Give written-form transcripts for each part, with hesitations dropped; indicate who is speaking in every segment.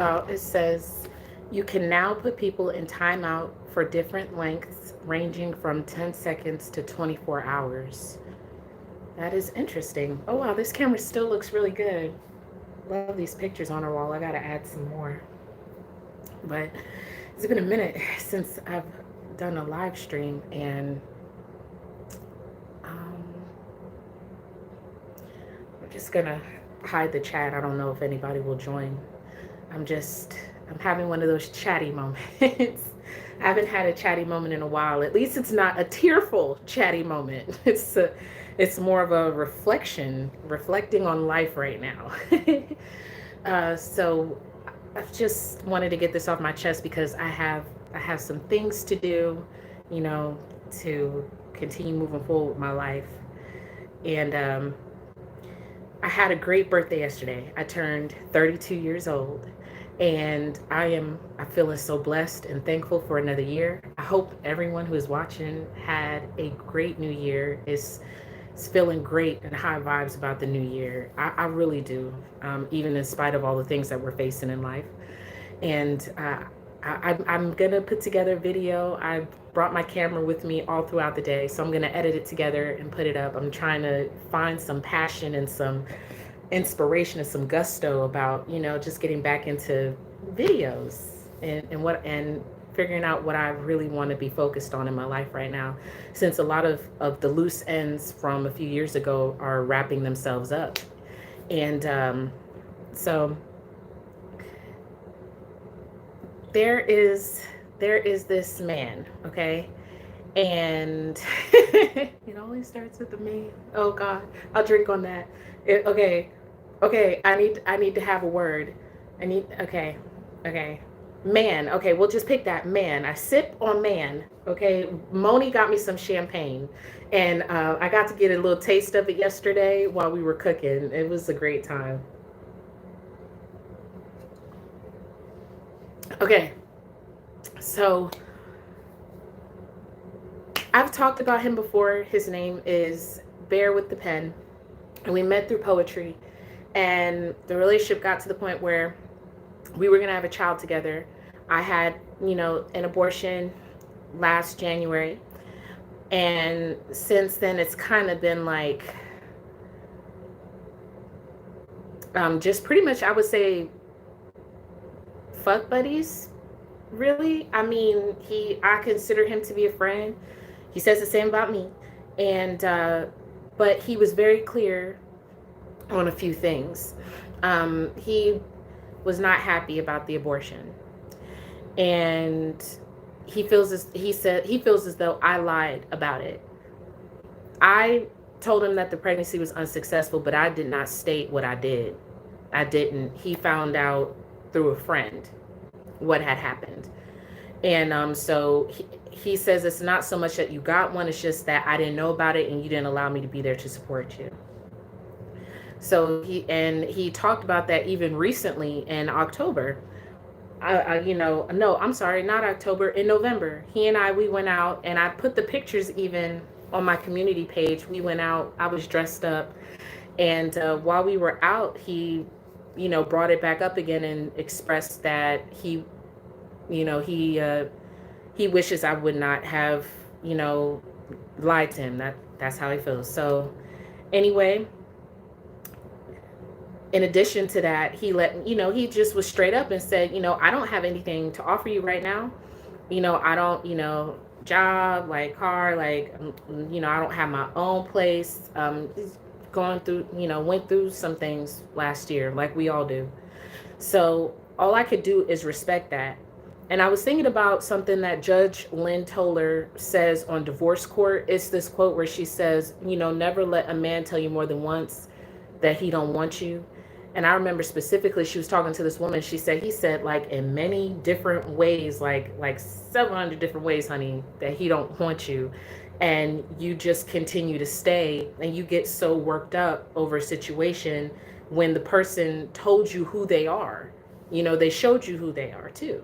Speaker 1: It says you can now put people in timeout for different lengths, ranging from 10 seconds to 24 hours. That is interesting. Oh, wow, this camera still looks really good. Love these pictures on our wall. I gotta add some more. But it's been a minute since I've done a live stream, and um, I'm just gonna hide the chat. I don't know if anybody will join. I'm just, I'm having one of those chatty moments. I haven't had a chatty moment in a while. At least it's not a tearful chatty moment. It's more of a reflection, reflecting on life right now. So I've just wanted to get this off my chest because I have some things to do, you know, to continue moving forward with my life. And I had a great birthday yesterday. I turned 32 years old, and I'm feeling so blessed and thankful for another year. I hope everyone who is watching had a great new year. Is feeling great and high vibes about the new year. I really do, even in spite of all the things that we're facing in life. And I'm gonna put together a video. I brought my camera with me all throughout the day, so I'm gonna edit it together and put it up. I'm trying to find some passion and some inspiration and some gusto about, just getting back into videos, and figuring out what I really want to be focused on in my life right now, since a lot of the loose ends from a few years ago are wrapping themselves up. And so there is this man, okay? And it always starts with the me. Oh God, I'll drink on that. Okay, okay. I need to have a word. Okay, okay. Man. Okay, we'll just pick that man. I sip on man. Okay, Moni got me some champagne, and I got to get a little taste of it yesterday while we were cooking. It was a great time. Okay, so I've talked about him before. His name is Bear with the Pen, and we met through poetry. And the relationship got to the point where we were gonna have a child together. I had, an abortion last January, and since then it's kind of been like, just pretty much, I would say, fuck buddies. Really, I mean, I consider him to be a friend. He says the same about me, and but he was very clear on a few things. He was not happy about the abortion, and he feels as though I lied about it. I told him that the pregnancy was unsuccessful, but I did not state what I did. I didn't. He found out through a friend what had happened. And so he says it's not so much that you got one, it's just that I didn't know about it and you didn't allow me to be there to support you. So he talked about that even recently in October. No, I'm sorry, not October, in November. We went out, and I put the pictures even on my community page. We went out, I was dressed up, and while we were out, he, brought it back up again and expressed that you know, he wishes I would not have, lied to him. That's how he feels. So anyway, in addition to that, he just was straight up and said, I don't have anything to offer you right now. I don't, job, like car, like, I don't have my own place. Going through, went through some things last year, like we all do. So all I could do is respect that. And I was thinking about something that Judge Lynn Toller says on divorce court. It's this quote where she says, never let a man tell you more than once that he don't want you. And I remember specifically, she was talking to this woman. He said, like, in many different ways, like several hundred different ways, honey, that he don't want you. And you just continue to stay, and you get so worked up over a situation when the person told you who they are. They showed you who they are too.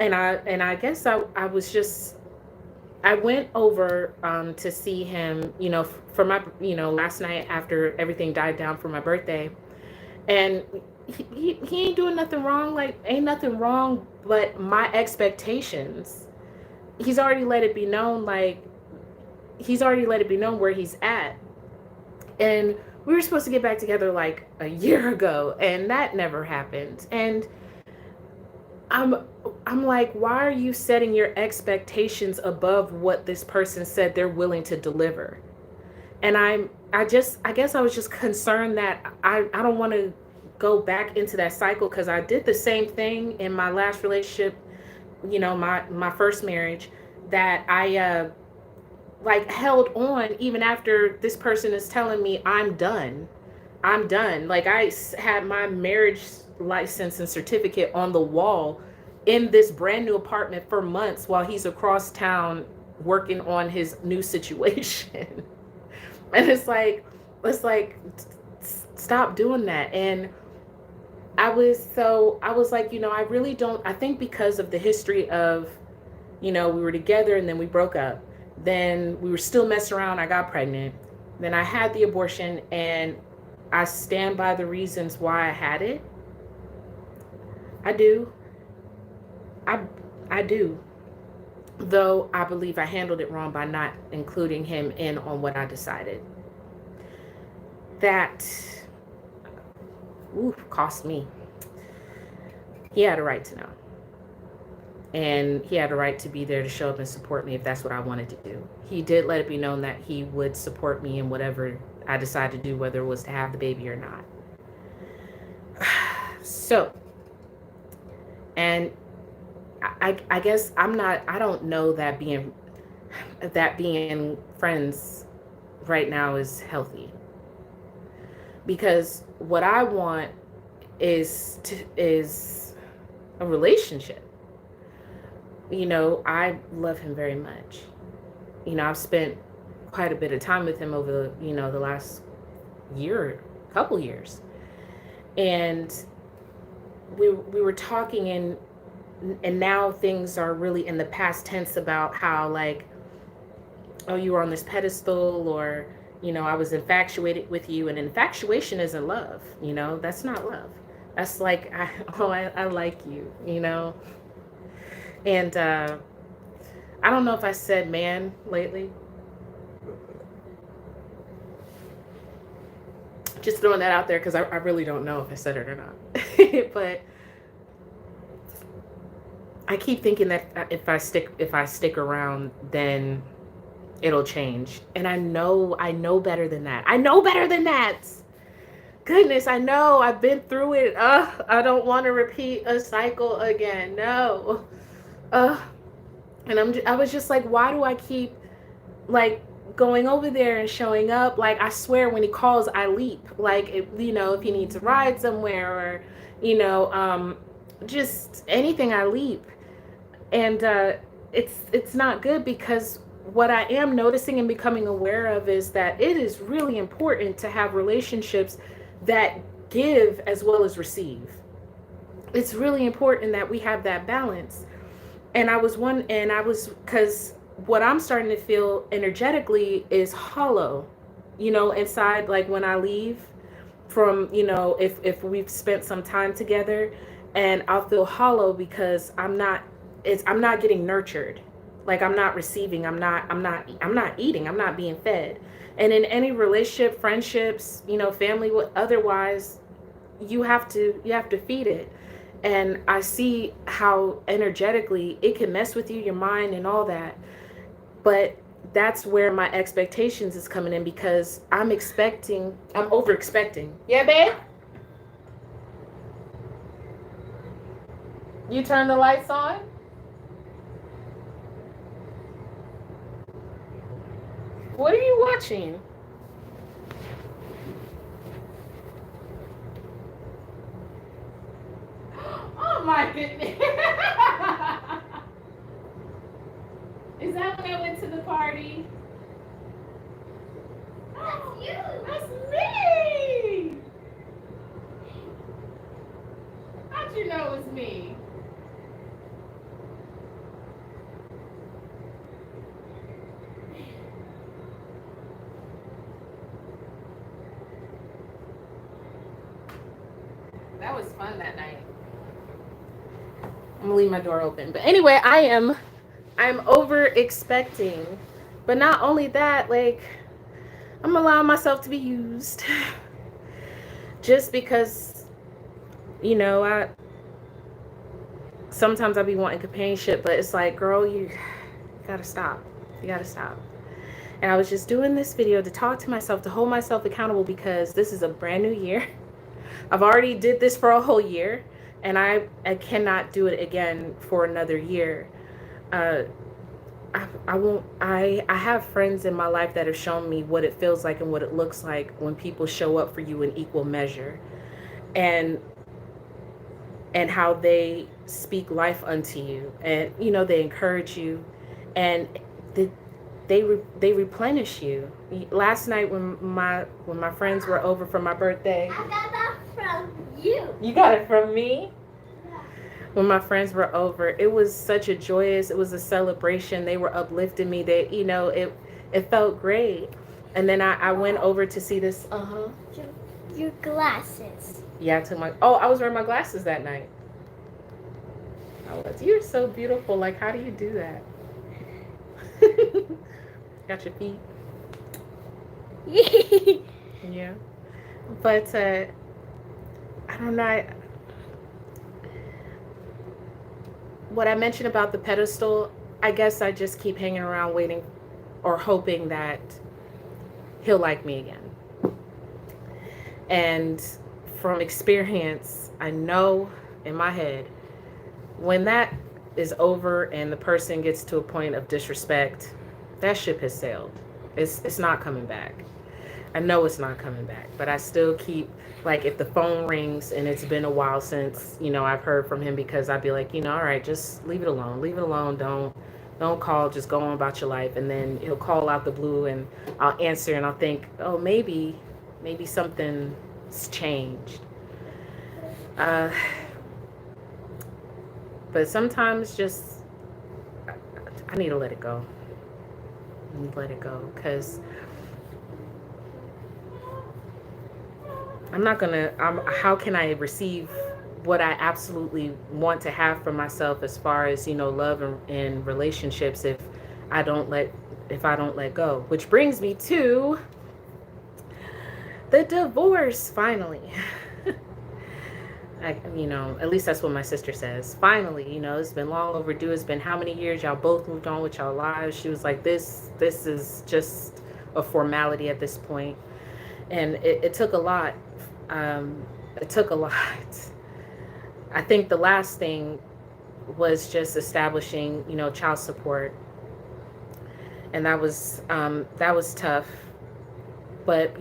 Speaker 1: And I guess I was just, I went over to see him, for my, last night after everything died down for my birthday. And he ain't doing nothing wrong. Like, ain't nothing wrong, but my expectations. He's already let it be known, like, he's already let it be known where he's at. And we were supposed to get back together like a year ago, and that never happened. And I'm I'm like, why are you setting your expectations above what this person said they're willing to deliver? And I guess I was just concerned that I don't want to go back into that cycle, because I did the same thing in my last relationship, my first marriage, that I like held on even after this person is telling me I'm done. Like, had my marriage license and certificate on the wall in this brand new apartment for months while he's across town working on his new situation. And it's like stop doing that. And I was like, I really don't. I think because of the history of, we were together and then we broke up. Then we were still messing around. I got pregnant. Then I had the abortion, and I stand by the reasons why I had it. I do. I I do. Though I believe I handled it wrong by not including him in on what I decided. That, cost me. He had a right to know. And he had a right to be there to show up and support me if that's what I wanted to do. He did let it be known that he would support me in whatever I decided to do, whether it was to have the baby or not. So, and I guess I don't know that being friends right now is healthy, because what I want is a relationship. I love him very much. I've spent quite a bit of time with him over, the last couple years. And we were talking, and now things are really in the past tense about how, like, oh, you were on this pedestal, or, I was infatuated with you. And infatuation isn't love. That's not love. That's like, I like you, And I don't know if I said man lately. Just throwing that out there, because I really don't know if I said it or not. But I keep thinking that if I stick around, then it'll change. And I know better than that. I know better than that. Goodness, I know. I've been through it. I don't want to repeat a cycle again. No. And I was just like, why do I keep, like, going over there and showing up? Like, I swear when he calls, I leap. Like, if he needs to ride somewhere, or, just anything, I leap. And it's not good, because what I am noticing and becoming aware of is that it is really important to have relationships that give as well as receive. It's really important that we have that balance. And because what I'm starting to feel energetically is hollow, inside. Like, when I leave from, if we've spent some time together, and I'll feel hollow because I'm not getting nurtured. Like, I'm not receiving, I'm not eating, I'm not being fed. And in any relationship, friendships, family, otherwise, you have to feed it. And I see how energetically it can mess with you, your mind, and all that. But that's where my expectations is coming in, because I'm over expecting. Yeah, babe? You turn the lights on? What are you watching? Oh my goodness. Is that when I went to the party? That's you. That's me. How'd you know it was me? That was fun that night. I'm gonna leave my door open. But anyway, I'm over expecting. But not only that, like I'm allowing myself to be used. Just because, I sometimes I be wanting companionship, but it's like, girl, you gotta stop. You gotta stop. And I was just doing this video to talk to myself, to hold myself accountable, because this is a brand new year. I've already did this for a whole year, and I cannot do it again for another year. I won't. I have friends in my life that have shown me what it feels like and what it looks like when people show up for you in equal measure, and how they speak life unto you, and they encourage you, and they replenish you. Last night when my friends were over for my birthday,
Speaker 2: I got that from you.
Speaker 1: You got it from me? When my friends were over, it was such a joyous, it was a celebration. They were uplifting me. It felt great. And then I went over to see this.
Speaker 2: Your glasses.
Speaker 1: Yeah, I was wearing my glasses that night. You're so beautiful. Like, how do you do that? Got your feet. Yeah. But I don't know. What I mentioned about the pedestal, I guess I just keep hanging around waiting or hoping that he'll like me again. And from experience, I know in my head, when that is over and the person gets to a point of disrespect, that ship has sailed. It's not coming back. I know it's not coming back, but I still keep, like, if the phone rings and it's been a while since, I've heard from him, because I'd be like, all right, just leave it alone. Leave it alone. Don't call. Just go on about your life. And then he'll call out the blue and I'll answer and I'll think, oh, maybe something's changed. But sometimes just, I need to let it go. I need to let it go, because how can I receive what I absolutely want to have for myself, as far as, love and relationships, if I don't let go? Which brings me to the divorce, finally. At least that's what my sister says. Finally, it's been long overdue. It's been how many years? Y'all both moved on with y'all lives. She was like, this is just a formality at this point. And it took a lot. It took a lot. I think the last thing was just establishing, child support. And that was tough. But,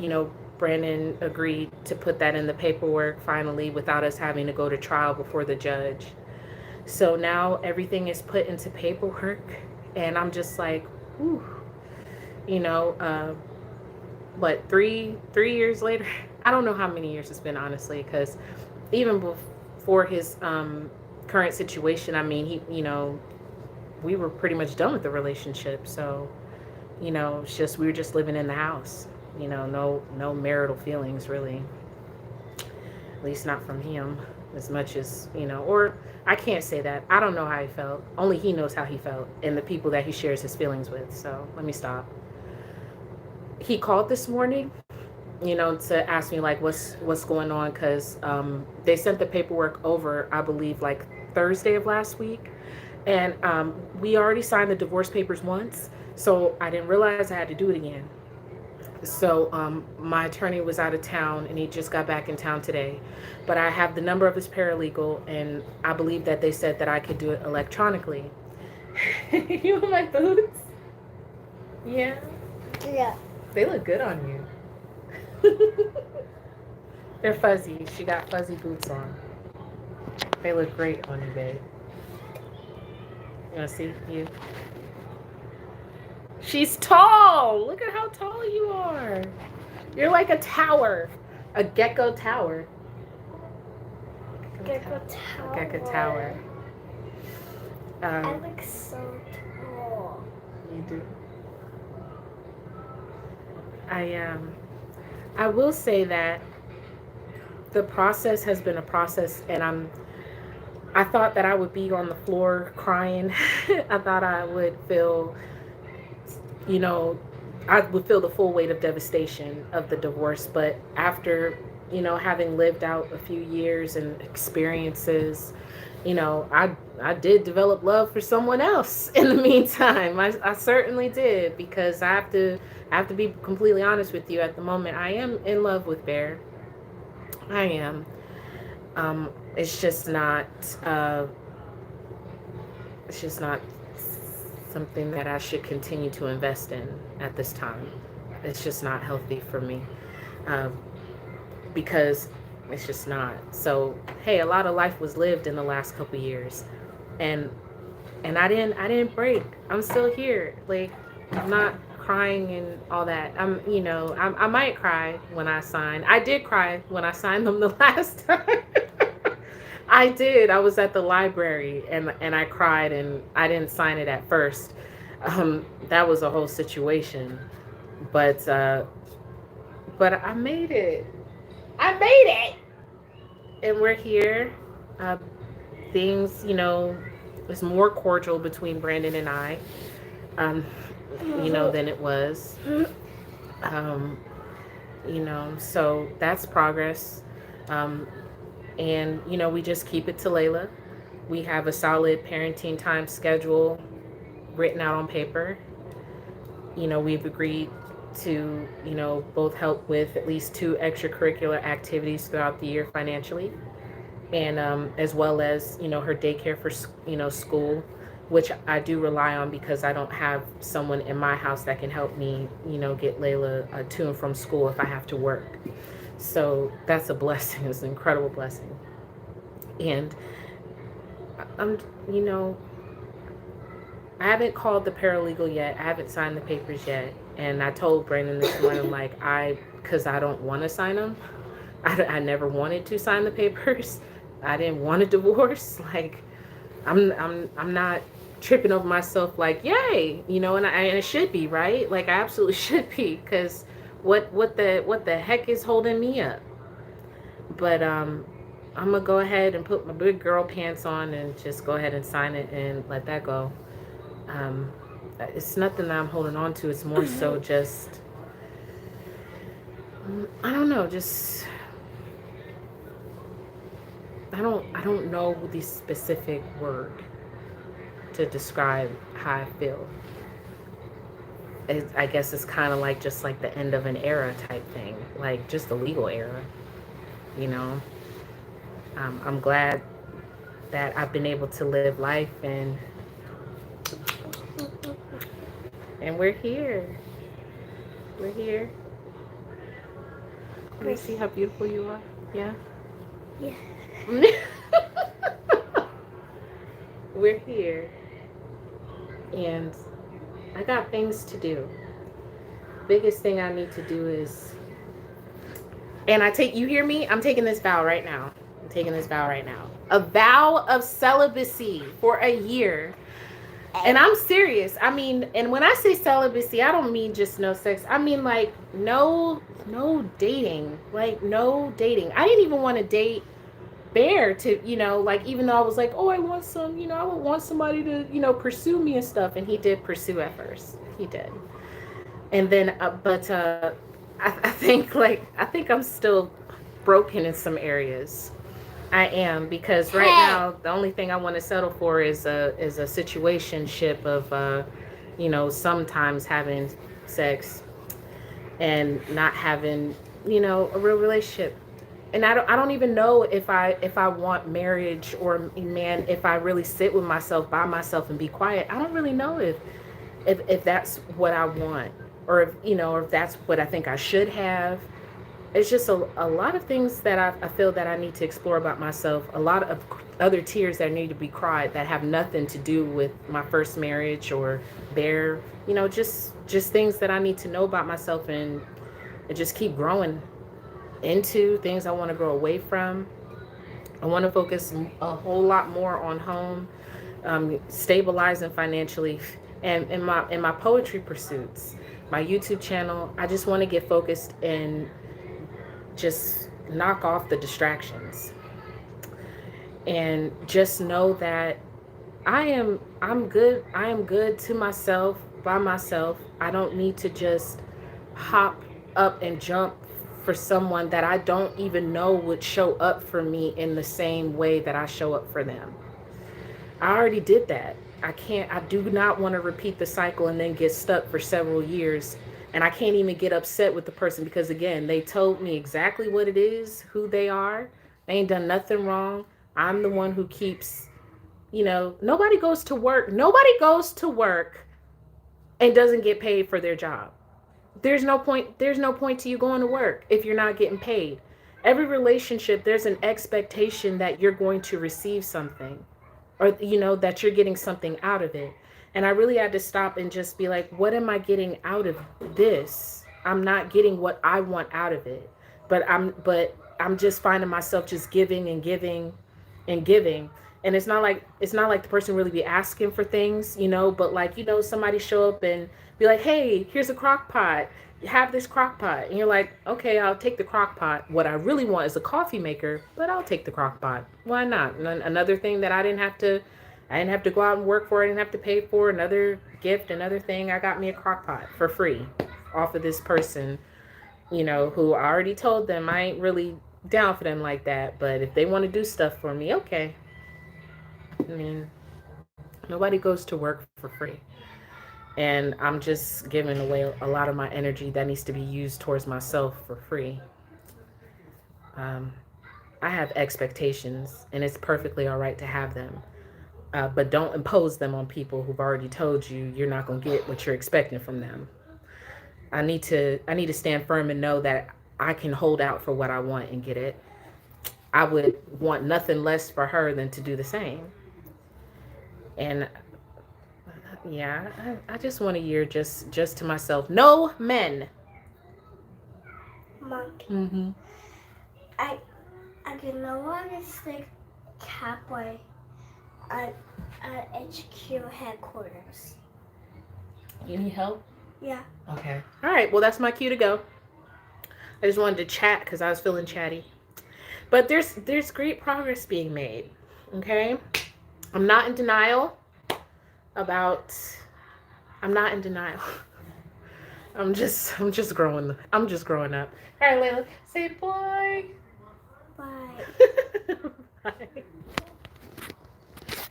Speaker 1: Brandon agreed to put that in the paperwork finally, without us having to go to trial before the judge. So now everything is put into paperwork, and I'm just like, whew, what, 3 years later? I don't know how many years it's been, honestly, because even before his current situation, I mean, he, we were pretty much done with the relationship. So, it's just, we were just living in the house. No marital feelings, really. At least not from him, as much as, or I can't say that. I don't know how he felt. Only he knows how he felt, and the people that he shares his feelings with. So let me stop. He called this morning, to ask me, like, what's going on, because they sent the paperwork over, I believe, like Thursday of last week. And we already signed the divorce papers once, so I didn't realize I had to do it again. So my attorney was out of town, and he just got back in town today. But I have the number of his paralegal, and I believe that they said that I could do it electronically. You want my boots? Yeah.
Speaker 2: Yeah.
Speaker 1: They look good on you. They're fuzzy. She got fuzzy boots on. They look great on you, babe. You want to see you? She's tall. Look at how tall you are. You're like a tower. A gecko tower.
Speaker 2: Gecko tower.
Speaker 1: Gecko tower.
Speaker 2: I look so tall.
Speaker 1: You do. I will say that The process has been a process, and I thought that I would be on the floor crying. I thought I would feel, you know, I would feel the full weight of devastation of the divorce. But after, having lived out a few years and experiences, I did develop love for someone else in the meantime. I certainly did, because I have to be completely honest with you. At the moment, I am in love with Bear. I am. It's just not. It's just not something that I should continue to invest in at this time. It's just not healthy for me, um, because it's just not. So hey, a lot of life was lived in the last couple years, and I didn't break. I'm still here. Like, I'm not crying and all that. I might cry when I sign. I did cry when I signed them the last time. I did. I was at the library, and I cried, and I didn't sign it at first. That was a whole situation, but I made it. I made it, and we're here. Uh, things, is more cordial between Brandon and I, um, than it was. Um, so that's progress. Um, and we just keep it to Layla. We have a solid parenting time schedule written out on paper. We've agreed to both help with at least two extracurricular activities throughout the year financially, and as well as her daycare for school, which I do rely on because I don't have someone in my house that can help me get Layla to and from school if I have to work. So that's a blessing. It's an incredible blessing. And I'm, you know, I haven't called the paralegal yet. I haven't signed the papers yet. And I told Brandon this morning, like, because I don't want to sign them. I never wanted to sign the papers. I didn't want a divorce. Like, I'm not tripping over myself. Like, yay, and it should be, right. Like, I absolutely should be, because what the heck is holding me up? But I'm gonna go ahead and put my big girl pants on and just go ahead and sign it and let that go. Um, it's nothing that I'm holding on to. It's more so just, I don't know, just I don't know the specific word to describe how I feel. I guess it's kind of like just like the end of an era type thing, like just the legal era, you know. I'm glad that I've been able to live life, and we're here. We're here. Can you see how beautiful you are? Yeah.
Speaker 2: Yeah.
Speaker 1: We're here, and I got things to do. Biggest thing I need to do is, and you hear me? I'm taking this vow right now. I'm taking this vow right now. A vow of celibacy for a year. And I'm serious. I mean, and when I say celibacy, I don't mean just no sex. I mean, like, no dating. Like, no dating. I didn't even want to date Bear to, like, even though I was like, oh, I want I would want somebody to, pursue me and stuff. And he did pursue at first. He did. And then, I think I'm still broken in some areas. I am, because right now the only thing I want to settle for is a situationship of sometimes having sex and not having a real relationship. And I don't even know if I want marriage, or, man, if I really sit with myself by myself and be quiet. I don't really know if that's what I want, or if that's what I think I should have. It's just a lot of things that I feel that I need to explore about myself. A lot of other tears that need to be cried that have nothing to do with my first marriage or Bear. Just things that I need to know about myself, and just keep growing into things I want to grow away from. I want to focus a whole lot more on home, stabilizing financially, and in my poetry pursuits, my YouTube channel. I just want to get focused and just knock off the distractions and just know that I'm good to myself, by myself. I don't need to just hop up and jump for someone that I don't even know would show up for me in the same way that I show up for them. I already did that. I do not want to repeat the cycle and then get stuck for several years. And I can't even get upset with the person because, again, they told me exactly what it is, who they are. They ain't done nothing wrong. I'm the one who keeps, nobody goes to work. Nobody goes to work and doesn't get paid for their job. There's no point to you going to work if you're not getting paid. Every relationship, there's an expectation that you're going to receive something, or that you're getting something out of it. And I really had to stop and just be like, what am I getting out of this? I'm not getting what I want out of it. But I'm just finding myself just giving and giving and giving. And it's not like the person really be asking for things, but like, somebody show up and be like, hey, here's a crock pot, have this crock pot. And you're like, okay, I'll take the crock pot. What I really want is a coffee maker, but I'll take the crock pot. Why not? Another thing that I didn't have to go out and work for. I didn't have to pay for. Another gift, another thing. I got me a crock pot for free off of this person, who I already told them I ain't really down for them like that. But if they want to do stuff for me, okay. I mean, nobody goes to work for free. And I'm just giving away a lot of my energy that needs to be used towards myself for free. Um, I have expectations, and it's perfectly all right to have them. But don't impose them on people who've already told you you're not going to get what you're expecting from them. I need to stand firm and know that I can hold out for what I want and get it. I would want nothing less for her than to do the same. And yeah, I just want a year just to myself. No men.
Speaker 2: Monkey.
Speaker 1: Mm-hmm.
Speaker 2: I I can no longer stick cowboy at HQ headquarters.
Speaker 1: You need help?
Speaker 2: Yeah.
Speaker 1: Okay. All right. Well, that's my cue to go. I just wanted to chat because I was feeling chatty. But there's great progress being made. Okay. I'm not in denial about. I'm not in denial. I'm just growing. I'm just growing up. All right, Layla. Say bye.
Speaker 2: Bye.
Speaker 1: Bye.